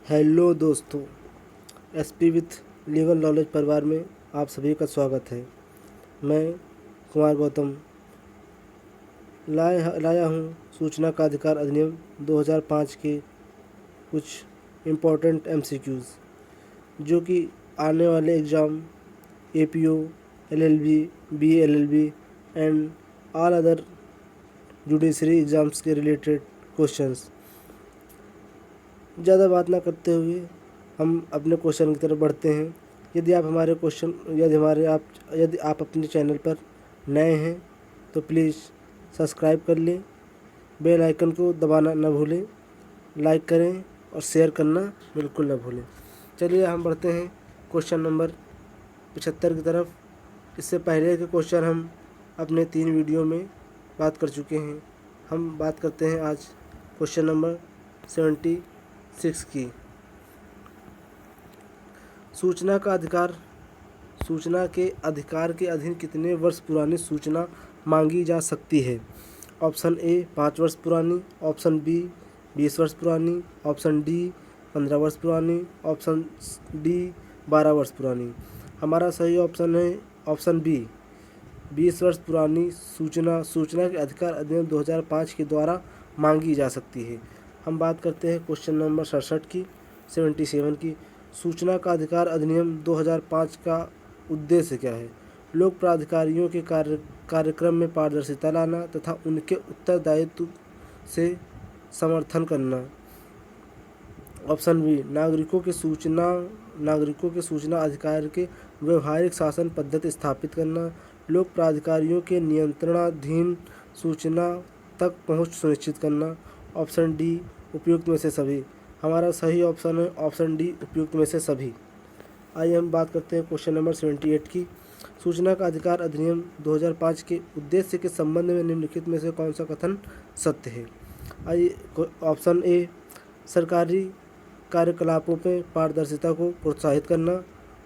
Hello दोस्तों, SP with legal knowledge परिवार में आप सभी का स्वागत है। मैं कुमार गौतम लाया हूँ सूचना का अधिकार अधिनियम 2005 के कुछ इम्पोर्टेंट एमसीक्यूज़ जो कि आने वाले exam APO, LLB, BLLB and all other judiciary exams के रिलेटेड क्वेश्चंस। ज़्यादा बात ना करते हुए हम अपने क्वेश्चन की तरफ बढ़ते हैं। यदि आप अपने चैनल पर नए हैं तो प्लीज़ सब्सक्राइब कर लें, बेल आइकन को दबाना न भूलें, लाइक करें और शेयर करना बिल्कुल न भूलें। चलिए हम बढ़ते हैं क्वेश्चन नंबर 75 की तरफ। इससे पहले के क्वेश्चन हम अपने 3 वीडियो में बात कर चुके हैं। हम बात करते हैं आज क्वेश्चन नंबर 76 की। सूचना के अधिकार के अधीन कितने वर्ष पुरानी सूचना मांगी जा सकती है? ऑप्शन ए 5 वर्ष पुरानी, ऑप्शन बी 20 वर्ष पुरानी, ऑप्शन डी 15 वर्ष पुरानी, ऑप्शन डी 12 वर्ष पुरानी। हमारा सही ऑप्शन है ऑप्शन बी 20 वर्ष पुरानी सूचना के अधिकार अधिनियम 2005 के द्वारा मांगी जा सकती है। हम बात करते हैं क्वेश्चन नंबर 67 की 77 की। सूचना का अधिकार अधिनियम 2005 का उद्देश्य क्या है? लोक प्राधिकारियों के कार्यक्रम में पारदर्शिता लाना तथा उनके उत्तरदायित्व से समर्थन करना। ऑप्शन बी नागरिकों के सूचना अधिकार के व्यवहारिक शासन पद्धति स्थापित करना। लोक प्राधिकारियों के नियंत्रणाधीन सूचना तक पहुंच सुनिश्चित करना। ऑप्शन डी उपयुक्त में से सभी। हमारा सही ऑप्शन है ऑप्शन डी उपयुक्त में से सभी। आइए हम बात करते हैं क्वेश्चन नंबर 78 की। सूचना का अधिकार अधिनियम 2005 के उद्देश्य के संबंध में निम्नलिखित में से कौन सा कथन सत्य है? आइए ऑप्शन ए सरकारी कार्यकलापों में पारदर्शिता को प्रोत्साहित करना।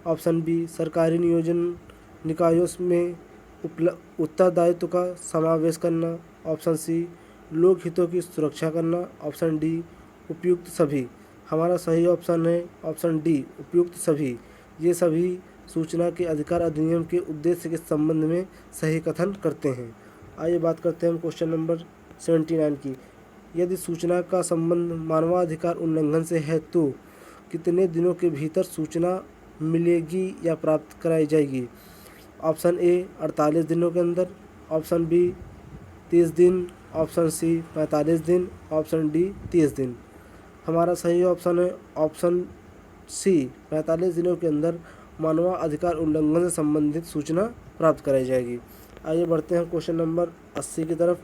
ऑप्शन बी सरकारी नियोजन निकायों में उत्तरदायित्व का समावेश करना। ऑप्शन सी लोक हितों की सुरक्षा करना। ऑप्शन डी उपयुक्त सभी। हमारा सही ऑप्शन है ऑप्शन डी उपयुक्त सभी। ये सभी सूचना के अधिकार अधिनियम के उद्देश्य के संबंध में सही कथन करते हैं। आइए बात करते हैं हम क्वेश्चन नंबर 79 की। यदि सूचना का संबंध मानवाधिकार उल्लंघन से है तो कितने दिनों के भीतर सूचना मिलेगी या प्राप्त कराई जाएगी? ऑप्शन ए 48 दिनों के अंदर, ऑप्शन बी 30 दिन, ऑप्शन सी 45 दिन, ऑप्शन डी 30 दिन। हमारा सही ऑप्शन है ऑप्शन सी 45 दिनों के अंदर मानवाधिकार उल्लंघन से संबंधित सूचना प्राप्त कराई जाएगी। आइए बढ़ते हैं क्वेश्चन नंबर 80 की तरफ।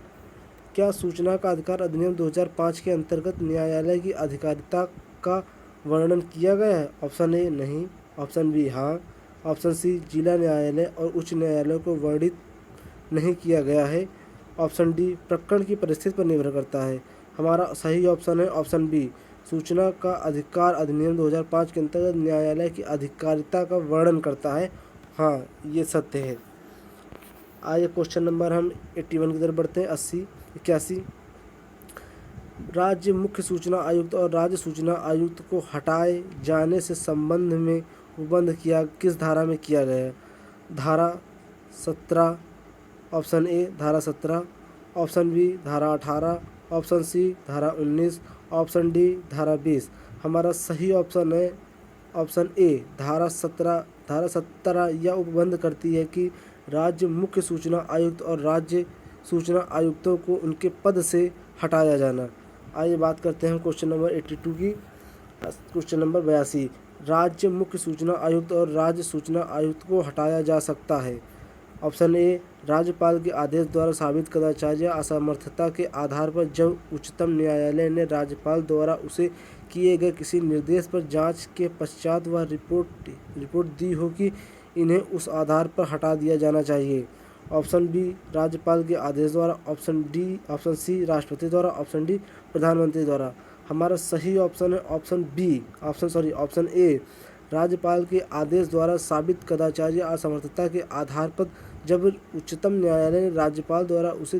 क्या सूचना का अधिकार अधिनियम 2005 के अंतर्गत न्यायालय की अधिकारिता का वर्णन किया गया है? ऑप्शन ए नहीं, ऑप्शन बी हाँ, ऑप्शन सी जिला न्यायालय और उच्च न्यायालय को वर्णित नहीं किया गया है। ऑप्शन डी प्रकरण की परिस्थिति पर निर्भर करता है। हमारा सही ऑप्शन है ऑप्शन बी सूचना का अधिकार अधिनियम 2005 के अंतर्गत न्यायालय की अधिकारिता का वर्णन करता है। हाँ, ये सत्य है। आइए क्वेश्चन नंबर हम 81 की तरफ बढ़ते हैं। 81 राज्य मुख्य सूचना आयुक्त और राज्य सूचना आयुक्त को हटाए जाने से संबंध में उपबंध किस धारा में किया गया है? धारा 17, ऑप्शन ए धारा 17, ऑप्शन बी धारा 18, ऑप्शन सी धारा 19, ऑप्शन डी धारा 20। हमारा सही ऑप्शन है ऑप्शन ए धारा 17। धारा 17 यह उपबंध करती है कि राज्य मुख्य सूचना आयुक्त और राज्य सूचना आयुक्तों को उनके पद से हटाया जाना। आइए बात करते हैं क्वेश्चन नंबर 82 की। क्वेश्चन नंबर 82 राज्य मुख्य सूचना आयुक्त और राज्य सूचना आयुक्त को हटाया जा सकता है। ऑप्शन ए राज्यपाल के आदेश द्वारा साबित कदाचार या असमर्थता के आधार पर जब उच्चतम न्यायालय ने राज्यपाल द्वारा उसे किए गए किसी निर्देश पर जांच के पश्चात वह रिपोर्ट दी हो कि इन्हें उस आधार पर हटा दिया जाना चाहिए। ऑप्शन बी राज्यपाल के आदेश द्वारा, ऑप्शन सी राष्ट्रपति द्वारा, ऑप्शन डी प्रधानमंत्री द्वारा। हमारा सही ऑप्शन है ऑप्शन ए राज्यपाल के आदेश द्वारा साबित कदाचार या असमर्थता के आधार पर जब उच्चतम न्यायालय ने राज्यपाल द्वारा उसे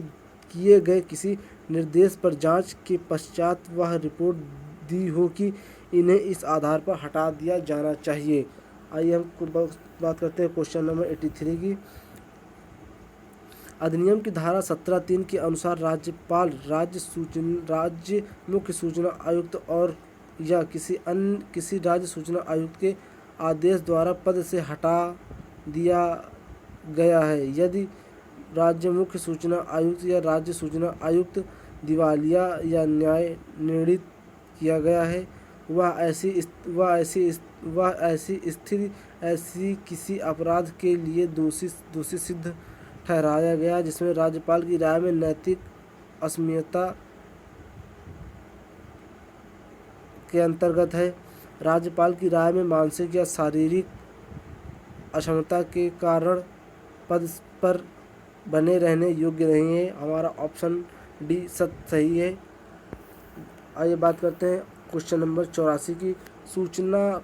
किए गए किसी निर्देश पर जांच के पश्चात वह रिपोर्ट दी हो कि इन्हें इस आधार पर हटा दिया जाना चाहिए। आइए हम बात करते हैं क्वेश्चन नंबर 83 की। अधिनियम की धारा 17(3) के अनुसार राज्यपाल राज्य मुख्य सूचना आयुक्त और या किसी राज्य सूचना आयुक्त के आदेश द्वारा पद से हटा दिया गया है। यदि राज्य मुख्य सूचना आयुक्त या राज्य सूचना आयुक्त दिवालिया या न्याय निर्णीत किया गया है, वह ऐसी किसी अपराध के लिए दोषी सिद्ध ठहराया गया जिसमें राज्यपाल की राय में नैतिक अक्षम्यता के अंतर्गत है। राज्यपाल की राय में मानसिक या शारीरिक अक्षमता के कारण पद पर बने रहने योग्य नहीं है। हमारा ऑप्शन डी सही है। आइए बात करते हैं क्वेश्चन नंबर 84 की। सूचना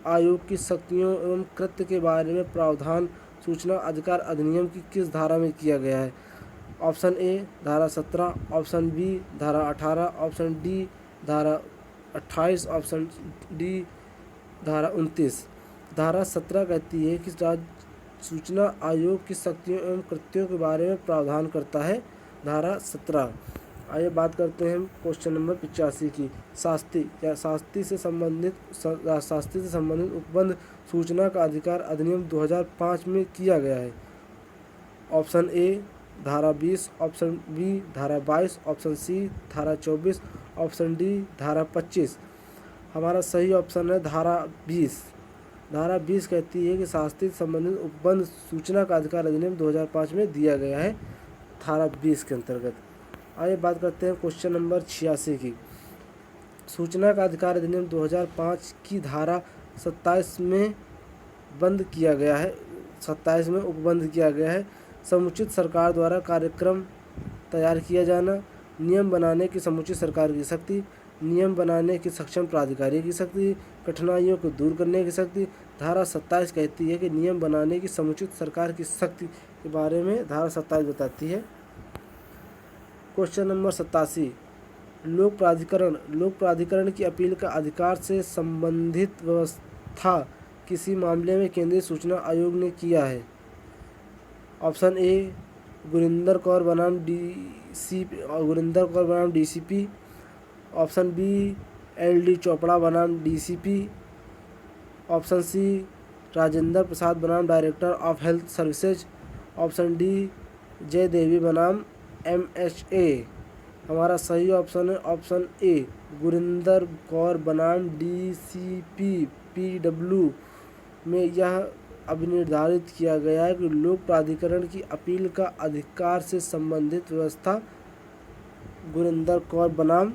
आयोग की शक्तियों एवं कृत्य के बारे में प्रावधान सूचना अधिकार अधिनियम की किस धारा में किया गया है? ऑप्शन ए धारा 17, ऑप्शन बी धारा 18, ऑप्शन डी धारा 28, ऑप्शन डी धारा 29। धारा 17 कहती है कि राज्य सूचना आयोग की शक्तियों एवं कृत्यों के बारे में प्रावधान करता है, धारा 17। आइए बात करते हैं क्वेश्चन नंबर 85 की। शास्ति से संबंधित उपबंध सूचना का अधिकार अधिनियम 2005 में किया गया है। ऑप्शन ए धारा 20, ऑप्शन बी धारा 22, ऑप्शन सी धारा 24, ऑप्शन डी धारा 25। हमारा सही ऑप्शन है धारा 20। धारा 20 कहती है कि शास्ति से संबंधित उपबंध सूचना का अधिकार अधिनियम 2005 में दिया गया है, धारा 20 के अंतर्गत। आइए बात करते हैं क्वेश्चन नंबर 86 की। सूचना का अधिकार अधिनियम 2005 की धारा 27 में बंद किया गया है, 27 में उपबंध किया गया है। समुचित सरकार द्वारा कार्यक्रम तैयार किया जाना, नियम बनाने की समुचित सरकार की शक्ति, नियम बनाने की सक्षम प्राधिकारी की शक्ति, कठिनाइयों को दूर करने की शक्ति। धारा 27 कहती है कि नियम बनाने की समुचित सरकार की शक्ति के बारे में धारा 27 बताती है। Question number 87। लोक प्राधिकरण की अपील का अधिकार से संबंधित व्यवस्था किसी मामले में केंद्रीय सूचना आयोग ने किया है? ऑप्शन ए गुरिंदर कौर बनाम DCP, option B LD Chopra बनाम DCP, option C Rajendra Prasad बनाम director of health services, option D Jai Devi बनाम एमएचए। हमारा सही ऑप्शन है ऑप्शन ए गुरिंदर कौर बनाम डीसीपी पीडब्ल्यू में यह अभिनिर्धारित किया गया है कि लोक प्राधिकरण की अपील का अधिकार से संबंधित व्यवस्था गुरिंदर कौर बनाम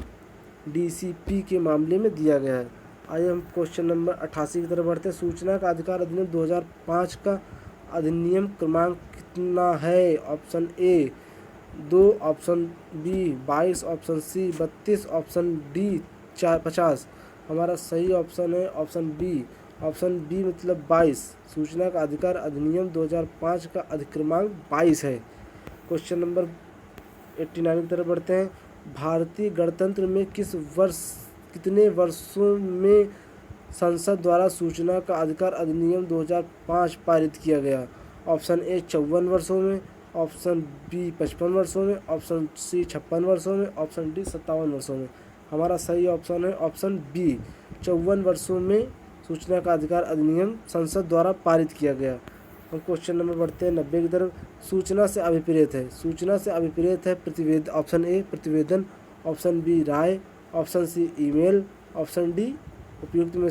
डीसीपी के मामले में दिया गया है। आइए हम क्वेश्चन नंबर 88 की तरफ बढ़ते हैं। सूचना का अधिकार अधिनियम 2005 का अधिनियम क्रमांक कितना है? Option A 2, option B 22, option C 32, option D 50। हमारा सही ऑप्शन है ऑप्शन बी मतलब 22। सूचना का अधिकार अधिनियम 2005 का अधिक्रमांक 22 है। क्वेश्चन नंबर 89 की तरफ बढ़ते हैं। भारतीय गणतंत्र में कितने वर्षों में संसद द्वारा सूचना का अधिकार अधिनियम 2005 पारित किया गया? ऑप्शन ए 54 वर्षों में, ऑप्शन बी 55 वर्षों में, ऑप्शन सी 56 वर्षों में, ऑप्शन डी 57 वर्षों में। हमारा सही ऑप्शन है ऑप्शन बी 54 वर्षों में सूचना का अधिकार अधिनियम संसद द्वारा पारित किया गया। हम क्वेश्चन नंबर बढ़ते हैं 90 की तरफ। सूचना से अभिप्रेत है प्रतिवेदन। ऑप्शन ए प्रतिवेदन, ऑप्शन बी राय, option C email, option D उपयुक्त में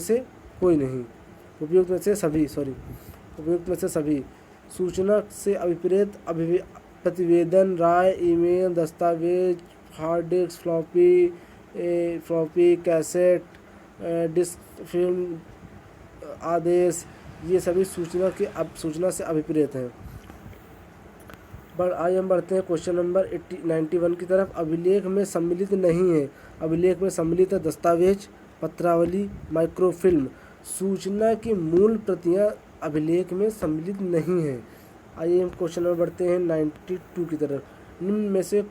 से सभी। सूचना से अभिप्रेत प्रतिवेदन, राय, ईमेल, दस्तावेज, hard disk, floppy cassette, disk, film, आदेश, ये सभी सूचना से अभिप्रेत हैं। आइए हम बढ़ते हैं क्वेश्चन नंबर 91 की तरफ। अभिलेख में सम्मिलित नहीं है। अभिलेख में सम्मिलित है दस्तावेज, पत्रावली, माइक्रोफिल्म। सूचना की मूल प्रतियां अभिलेख में सम्मिलित नहीं है। आइए हम क्वेश्चन नंबर बढ़ते हैं 92 की तरफ। निम्न में से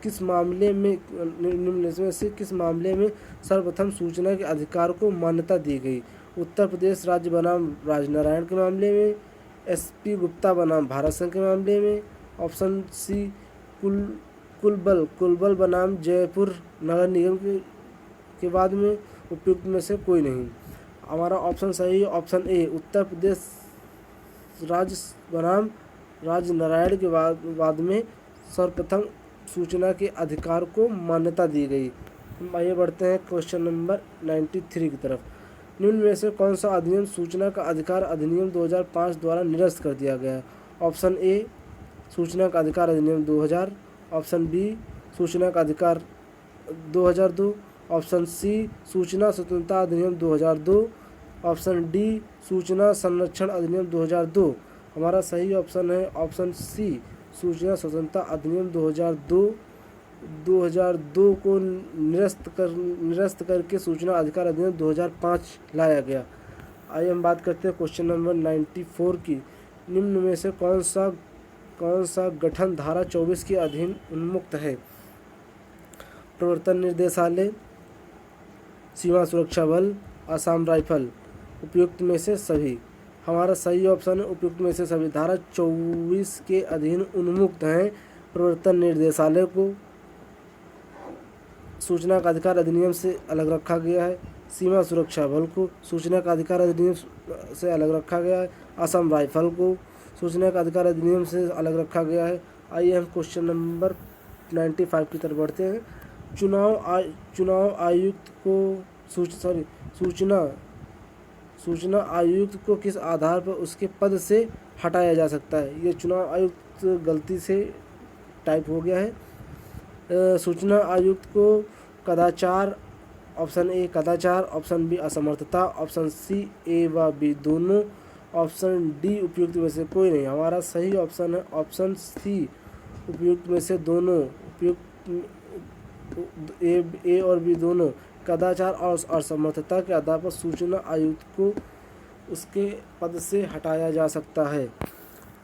किस मामले में निम्न में से किस मामले में सर्वप्रथम सूचना के अधिकार को मान्यता दी गई? उत्तर प्रदेश राज्य बनाम राजनारायण के मामले में, एसपी गुप्ता बनाम भारत संघ के मामले में, ऑप्शन सी कुलबल बनाम जयपुर नगर निगम के बाद में, उपयुक्त में से कोई नहीं। हमारा ऑप्शन सही है ऑप्शन ए, उत्तर प्रदेश राज्य बनाम राजनारायण के बाद में सर्वप्रथम सूचना के अधिकार को मान्यता दी गई। हम आगे बढ़ते हैं क्वेश्चन नंबर 93 की तरफ। निम्न में से कौन सा अधिनियम सूचना का अधिकार अधिनियम 2005 द्वारा निरस्त कर दिया गया है? ऑप्शन ए सूचना का अधिकार अधिनियम 2000, ऑप्शन बी सूचना का अधिकार 2002, ऑप्शन सी सूचना स्वतंत्रता अधिनियम 2002, ऑप्शन डी सूचना संरक्षण अधिनियम 2002। हमारा सही ऑप्शन है ऑप्शन सी सूचना स्वतंत्रता अधिनियम 2002 को निरस्त करके सूचना अधिकार अधिनियम 2005 लाया गया। आइए हम बात करते हैं क्वेश्चन नंबर 94 की। निम्न में से कौन सा गठन धारा 24 के अधीन उन्मुक्त है? प्रवर्तन निर्देशालय, सीमा सुरक्षा बल, आसाम राइफल, उपयुक्त में से सभी। हमारा सही ऑप्शन है उपयुक्त में से सभी। धारा 24 के अधीन उन्मुक्त हैं प्रवर्तन निर्देशालय को सूचना का अधिकार अधिनियम से अलग रखा गया है, सीमा सुरक्षा बल को सूचना का अधिकार अधिनियम से अलग रखा गया है, असम राइफल को सूचना का अधिकार अधिनियम से अलग रखा गया है। आइए हम क्वेश्चन नंबर 95 की तरफ बढ़ते हैं। चुनाव आयुक्त को सूचना आयुक्त को किस आधार पर उसके पद से हटाया जा सकता है? ये चुनाव आयुक्त गलती से टाइप हो गया है। सूचना आयुक्त को कदाचार, ऑप्शन ए कदाचार, ऑप्शन बी असमर्थता, ऑप्शन सी ए व बी दोनों, ऑप्शन डी उपयुक्त में से कोई नहीं। हमारा सही ऑप्शन है ऑप्शन सी उपयुक्त में से दोनों। उपयुक्त ए और बी दोनों कदाचार और असमर्थता के आधार पर सूचना आयुक्त को उसके पद से हटाया जा सकता है।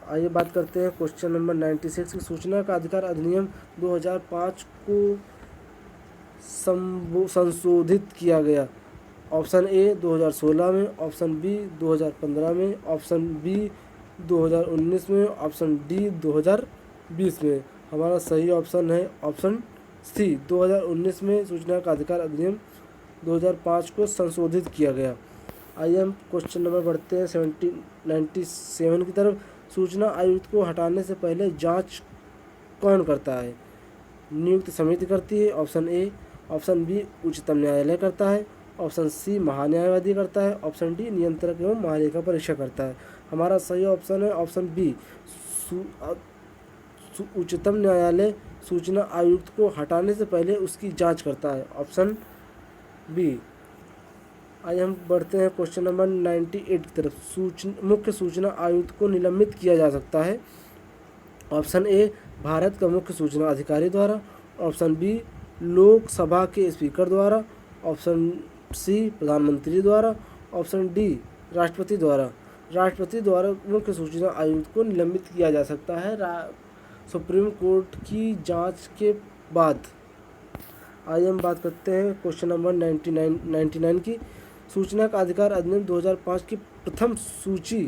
आइए बात करते हैं क्वेश्चन नंबर 96 की। सूचना का अधिकार अधिनियम 2005 को संशोधित किया गया। ऑप्शन ए 2016 में, ऑप्शन बी 2015 में, ऑप्शन बी 2019 में, ऑप्शन डी 2020 में। हमारा सही ऑप्शन है ऑप्शन सी 2019 में सूचना का अधिकार अधिनियम 2005 को संशोधित किया गया। आइए हम क्वेश्चन नंबर बढ़ते हैं 97 की तरफ। सूचना आयुक्त को हटाने से पहले जांच कौन करता है? नियुक्त समिति करती है, ऑप्शन ए, ऑप्शन बी उच्चतम न्यायालय करता है, ऑप्शन सी महान्यायवादी करता है, ऑप्शन डी नियंत्रक एवं महालेखा परीक्षक करता है। हमारा सही ऑप्शन है ऑप्शन बी उच्चतम न्यायालय सूचना आयुक्त को हटाने से पहले उसकी जांच करता है, ऑप्शन बी। आइए हम बढ़ते हैं क्वेश्चन नंबर 98 की तरफ। मुख्य सूचना आयुक्त को निलंबित किया जा सकता है। ऑप्शन ए भारत का मुख्य सूचना अधिकारी द्वारा, ऑप्शन बी लोकसभा के स्पीकर द्वारा, ऑप्शन सी प्रधानमंत्री द्वारा, ऑप्शन डी राष्ट्रपति द्वारा। राष्ट्रपति द्वारा मुख्य सूचना आयुक्त को निलंबित किया जा सकता है सुप्रीम कोर्ट की जांच के बाद। आइए हम बात करते हैं क्वेश्चन नंबर 99 की। सूचना का अधिकार अधिनियम 2005 की प्रथम सूची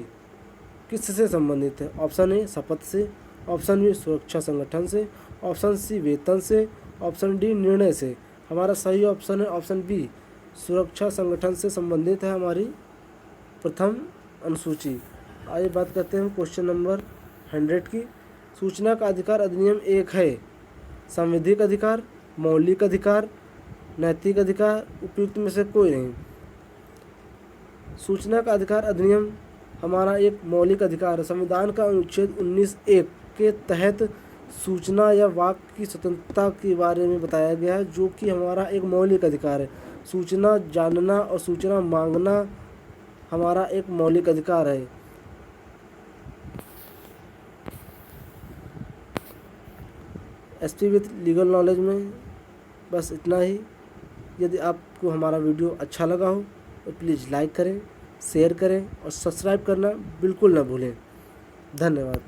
किससे संबंधित है? ऑप्शन ए शपथ से, ऑप्शन बी सुरक्षा संगठन से, ऑप्शन सी वेतन से, ऑप्शन डी निर्णय से। हमारा सही ऑप्शन है ऑप्शन बी सुरक्षा संगठन से संबंधित है हमारी प्रथम अनुसूची। आइए बात करते हैं क्वेश्चन नंबर 100 की। सूचना का अधिकार अधिनियम एक है संवैधानिक अधिकार, मौलिक अधिकार, नैतिक अधिकार, उपयुक्त में से कोई नहीं। सूचना का अधिकार अधिनियम हमारा एक मौलिक अधिकार है। संविधान का अनुच्छेद 19(1) के तहत सूचना या वाक की स्वतंत्रता के बारे में बताया गया है, जो कि हमारा एक मौलिक अधिकार है। सूचना जानना और सूचना मांगना हमारा एक मौलिक अधिकार है। एसपी विद लीगल नॉलेज में बस इतना ही। यदि आपको हमारा वीडियो अच्छा लगा हो तो प्लीज़ लाइक करें, शेयर करें और सब्सक्राइब करना बिल्कुल ना भूलें। धन्यवाद।